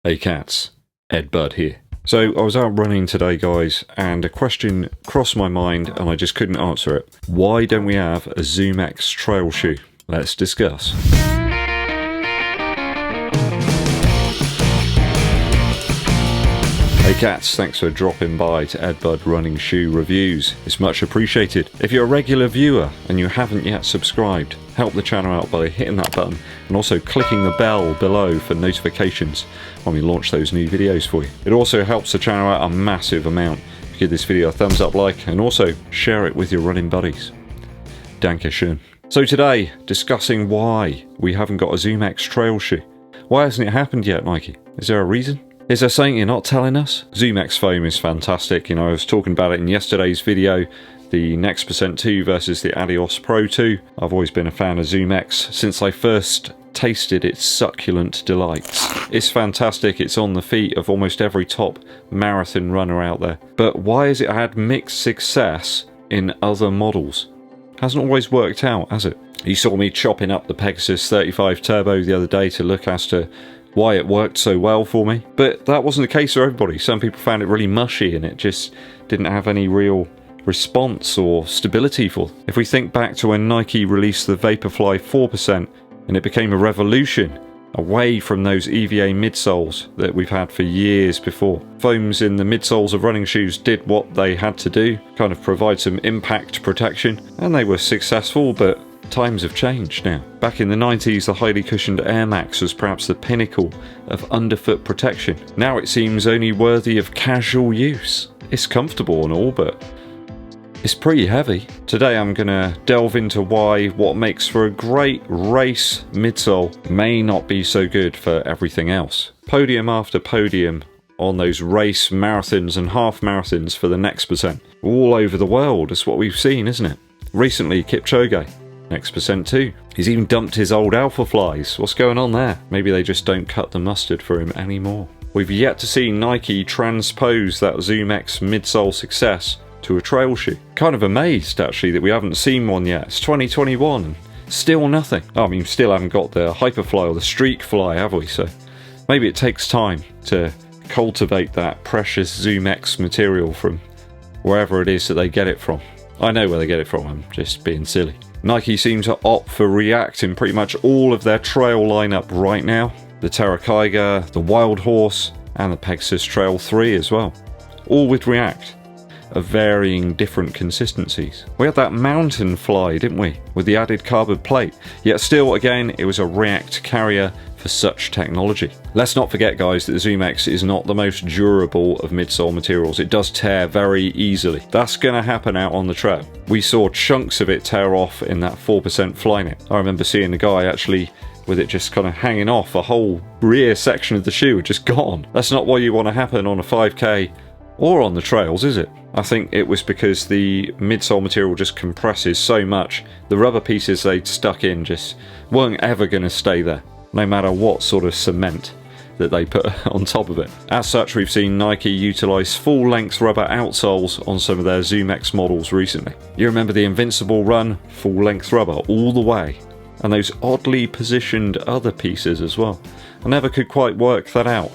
Hey cats, EDDBUD here. So I was out running today guys and a question crossed my mind and I just couldn't answer it. Why don't we have a ZOOMX trail shoe? Let's discuss. Hey cats, thanks for dropping by to EDDBUD Running Shoe Reviews. It's much appreciated. If you're a regular viewer and you haven't yet subscribed, help the channel out by hitting that button and also clicking the bell below for notifications when we launch those new videos for you. It also helps the channel out a massive amount. Give this video a thumbs up like and also share it with your running buddies. Danke schön. So today, discussing why we haven't got a ZOOMX trail shoe. Why hasn't it happened yet, Nike? Is there a reason? Is there something you're not telling us? ZOOMX foam is fantastic. You know, I was talking about it in yesterday's video. The Next% 2 versus the Adios Pro 2. I've always been a fan of ZOOMX since I first tasted its succulent delights. It's fantastic. It's on the feet of almost every top marathon runner out there. But why has it had mixed success in other models? Hasn't always worked out, has it? You saw me chopping up the Pegasus 35 Turbo the other day to look as to why it worked so well for me. But that wasn't the case for everybody. Some people found it really mushy and it just didn't have any real response or stability for them. If we think back to when Nike released the Vaporfly 4% and it became a revolution away from those EVA midsoles that we've had for years before. Foams in the midsoles of running shoes did what they had to do, kind of provide some impact protection, and they were successful, but times have changed now. Back in the 90s, the highly cushioned Air Max was perhaps the pinnacle of underfoot protection. Now it seems only worthy of casual use. It's comfortable and all, but it's pretty heavy. Today I'm gonna delve into why what makes for a great race midsole may not be so good for everything else. Podium after podium on those race marathons and half marathons for the Next%. All over the world is what we've seen, isn't it? Recently, Kipchoge, Next% 2. He's even dumped his old Alpha Flies. What's going on there? Maybe they just don't cut the mustard for him anymore. We've yet to see Nike transpose that ZOOMX midsole success to a trail shoe. Kind of amazed actually that we haven't seen one yet. It's 2021 and still nothing. I mean, still haven't got the Hyperfly or the Streak Fly, have we? So maybe it takes time to cultivate that precious ZOOMX material from wherever it is that they get it from. I know where they get it from, I'm just being silly. Nike seem to opt for React in pretty much all of their trail lineup right now. The Terra Kaiga, the Wild Horse, and the Pegasus Trail 3 as well. All with React of varying different consistencies. We had that Mountain Fly, didn't we? With the added carbon plate. Yet still, again, it was a React carrier for such technology. Let's not forget, guys, that the ZOOMX is not the most durable of midsole materials. It does tear very easily. That's going to happen out on the trail. We saw chunks of it tear off in that 4% Flyknit. I remember seeing the guy actually with it just kind of hanging off, a whole rear section of the shoe had just gone. That's not what you want to happen on a 5K or on the trails, is it? I think it was because the midsole material just compresses so much. The rubber pieces they'd stuck in just weren't ever going to stay there, no matter what sort of cement that they put on top of it. As such, we've seen Nike utilise full-length rubber outsoles on some of their ZOOMX models recently. You remember the Invincible Run, full-length rubber all the way, and those oddly positioned other pieces as well. I never could quite work that out,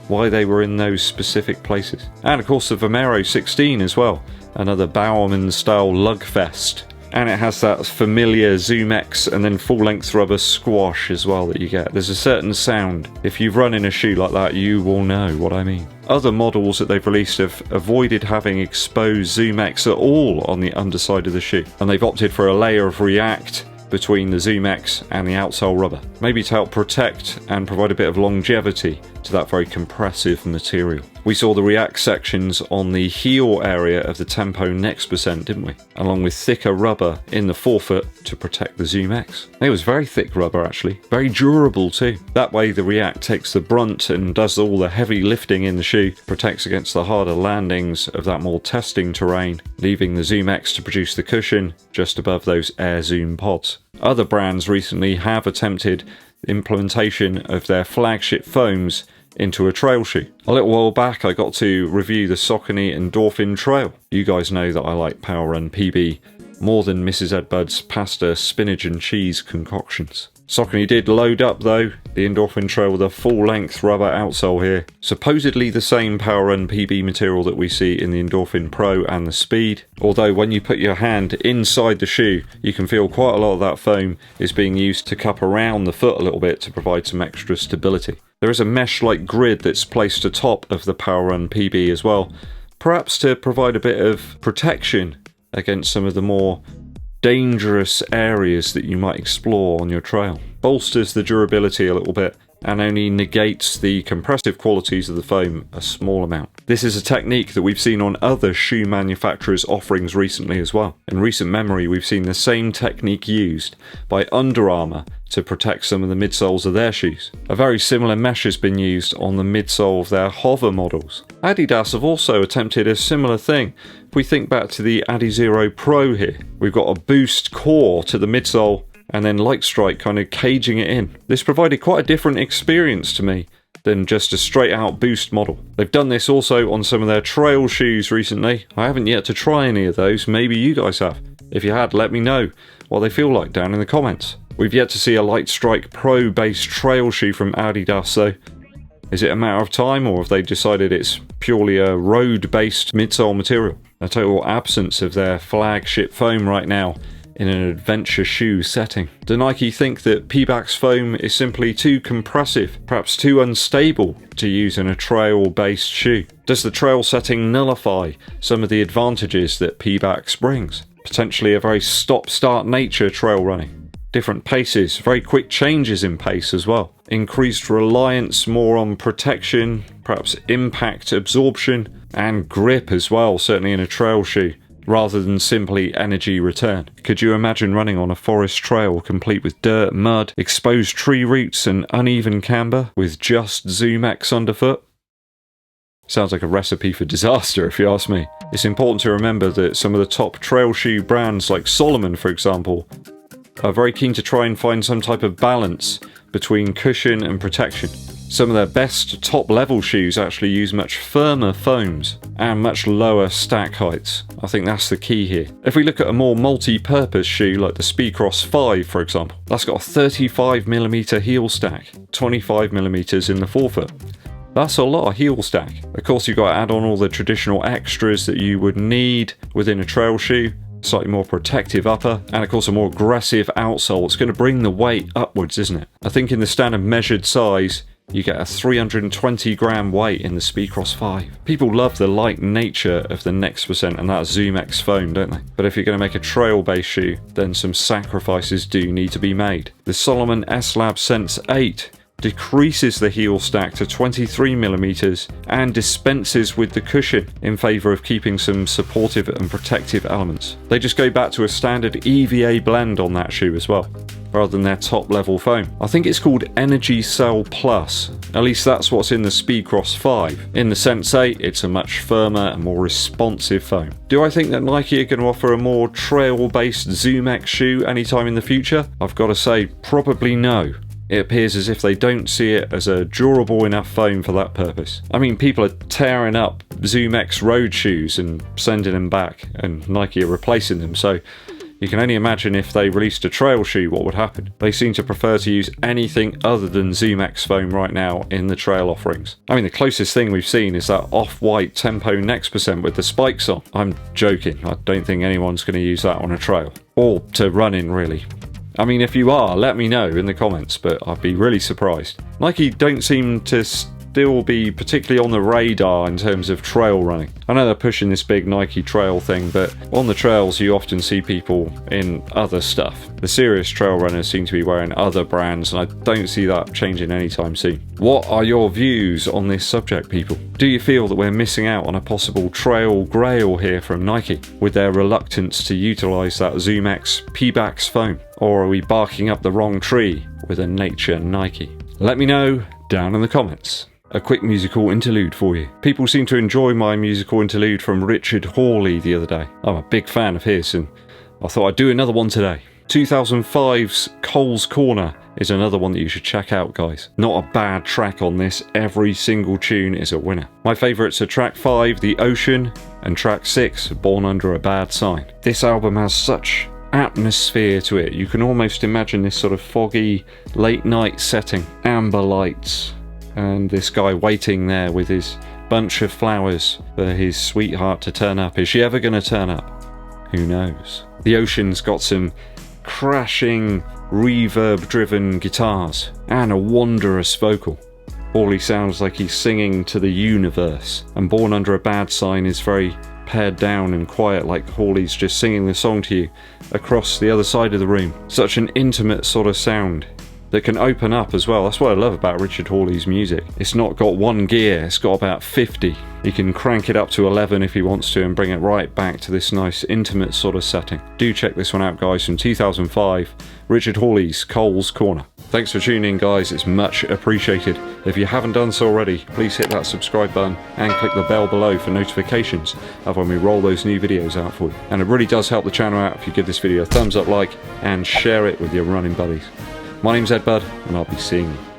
why they were in those specific places. And of course the Vomero 16 as well, another Bowerman style lugfest. And it has that familiar ZOOMX and then full-length rubber squash as well that you get. There's a certain sound. If you've run in a shoe like that, you will know what I mean. Other models that they've released have avoided having exposed ZOOMX at all on the underside of the shoe. And they've opted for a layer of React between the ZOOMX and the outsole rubber. Maybe to help protect and provide a bit of longevity to that very compressive material. We saw the React sections on the heel area of the Tempo Next%, didn't we? Along with thicker rubber in the forefoot to protect the ZOOMX. It was very thick rubber actually, very durable too. That way the React takes the brunt and does all the heavy lifting in the shoe, protects against the harder landings of that more testing terrain, leaving the ZOOMX to produce the cushion just above those Air Zoom pods. Other brands recently have attempted implementation of their flagship foams into a trail shoe. A little while back I got to review the Saucony Endorphin Trail. You guys know that I like Power Run PB more than Mrs. EDDBUD's pasta, spinach and cheese concoctions. Saucony did load up though the Endorphin Trail with a full length rubber outsole here, supposedly the same Power Run PB material that we see in the Endorphin Pro and the Speed, although when you put your hand inside the shoe you can feel quite a lot of that foam is being used to cup around the foot a little bit to provide some extra stability. There is a mesh-like grid that's placed atop of the Power Run PB as well, perhaps to provide a bit of protection against some of the more dangerous areas that you might explore on your trail. Bolsters the durability a little bit and only negates the compressive qualities of the foam a small amount. This is a technique that we've seen on other shoe manufacturers' offerings recently as well. In recent memory, we've seen the same technique used by Under Armour to protect some of the midsoles of their shoes. A very similar mesh has been used on the midsole of their Hover models. Adidas have also attempted a similar thing. If we think back to the Adizero Pro here, we've got a boost core to the midsole and then Light Strike kind of caging it in. This provided quite a different experience to me than just a straight out boost model. They've done this also on some of their trail shoes recently. I haven't yet to try any of those, maybe you guys have. If you had, let me know what they feel like down in the comments. We've yet to see a Light Strike Pro based trail shoe from Adidas though. Is it a matter of time, or have they decided it's purely a road based midsole material? A total absence of their flagship foam right now in an adventure shoe setting. Do Nike think that Pebax foam is simply too compressive, perhaps too unstable to use in a trail-based shoe? Does the trail setting nullify some of the advantages that Pebax brings? Potentially a very stop-start nature trail running. Different paces, very quick changes in pace as well. Increased reliance more on protection, perhaps impact absorption, and grip as well, certainly in a trail shoe, rather than simply energy return. Could you imagine running on a forest trail complete with dirt, mud, exposed tree roots and uneven camber with just ZOOMX underfoot? Sounds like a recipe for disaster if you ask me. It's important to remember that some of the top trail shoe brands like Salomon, for example, are very keen to try and find some type of balance between cushion and protection. Some of their best top-level shoes actually use much firmer foams and much lower stack heights. I think that's the key here. If we look at a more multi-purpose shoe like the Speedcross 5, for example, that's got a 35mm heel stack, 25mm in the forefoot. That's a lot of heel stack. Of course, you've got to add on all the traditional extras that you would need within a trail shoe. Slightly more protective upper, and of course a more aggressive outsole. It's going to bring the weight upwards, isn't it? I think in the standard measured size, you get a 320 gram weight in the Speedcross 5. People love the light nature of the Next Percent and that ZOOMX foam, don't they? But if you're going to make a trail-based shoe, then some sacrifices do need to be made. The Salomon S-Lab Sense 8 decreases the heel stack to 23mm and dispenses with the cushion in favour of keeping some supportive and protective elements. They just go back to a standard EVA blend on that shoe as well, rather than their top level foam. I think it's called Energy Cell Plus, at least that's what's in the Speedcross 5. In the Sense 8, it's a much firmer and more responsive foam. Do I think that Nike are going to offer a more trail based ZOOMX shoe anytime in the future? I've got to say, probably no. It appears as if they don't see it as a durable enough foam for that purpose. I mean, people are tearing up ZOOMX road shoes and sending them back, and Nike are replacing them, so you can only imagine if they released a trail shoe what would happen. They seem to prefer to use anything other than ZOOMX foam right now in the trail offerings. I mean, the closest thing we've seen is that off-white Tempo Next Percent with the spikes on. I'm joking, I don't think anyone's going to use that on a trail, or to run in really. I mean, if you are, let me know in the comments, but I'd be really surprised. Nike don't seem to still be particularly on the radar in terms of trail running. I know they're pushing this big Nike trail thing, but on the trails you often see people in other stuff. The serious trail runners seem to be wearing other brands, and I don't see that changing anytime soon. What are your views on this subject, people? Do you feel that we're missing out on a possible trail grail here from Nike with their reluctance to utilise that ZOOMX Pebax foam? Or are we barking up the wrong tree with a nature Nike? Let me know down in the comments. A quick musical interlude for you. People seem to enjoy my musical interlude from Richard Hawley the other day. I'm a big fan of his, and I thought I'd do another one today. 2005's Cole's Corner is another one that you should check out, guys. Not a bad track on this. Every single tune is a winner. My favourites are track 5, The Ocean, and track 6, Born Under a Bad Sign. This album has such atmosphere to it. You can almost imagine this sort of foggy late night setting, amber lights, and this guy waiting there with his bunch of flowers for his sweetheart to turn up. Is she ever going to turn up? Who knows? The ocean's got some crashing, reverb-driven guitars and a wondrous vocal. Hawley sounds like he's singing to the universe, and Born Under a Bad Sign is very pared down and quiet, like Hawley's just singing the song to you across the other side of the room. Such an intimate sort of sound that can open up as well. That's what I love about Richard Hawley's music. It's not got one gear, it's got about 50. He can crank it up to 11 if he wants to and bring it right back to this nice intimate sort of setting. Do check this one out, guys, from 2005, Richard Hawley's Cole's Corner. Thanks for tuning in, guys, it's much appreciated. If you haven't done so already, please hit that subscribe button and click the bell below for notifications of when we roll those new videos out for you. And it really does help the channel out if you give this video a thumbs up, like, and share it with your running buddies. My name's EDDBUD, and I'll be seeing you